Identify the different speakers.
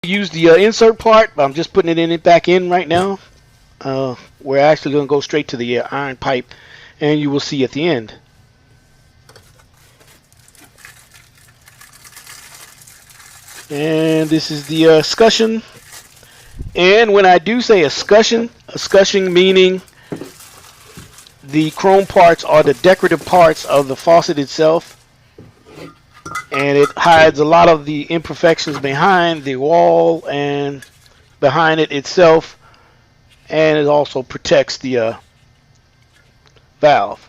Speaker 1: use the insert part, but I'm just putting it back in right now. We're actually going to go straight to the iron pipe, and you will see at the end. And this is the escutcheon. And when I do say escutcheon meaning the chrome parts are the decorative parts of the faucet itself, and it hides a lot of the imperfections behind the wall and behind it itself, and it also protects the valve.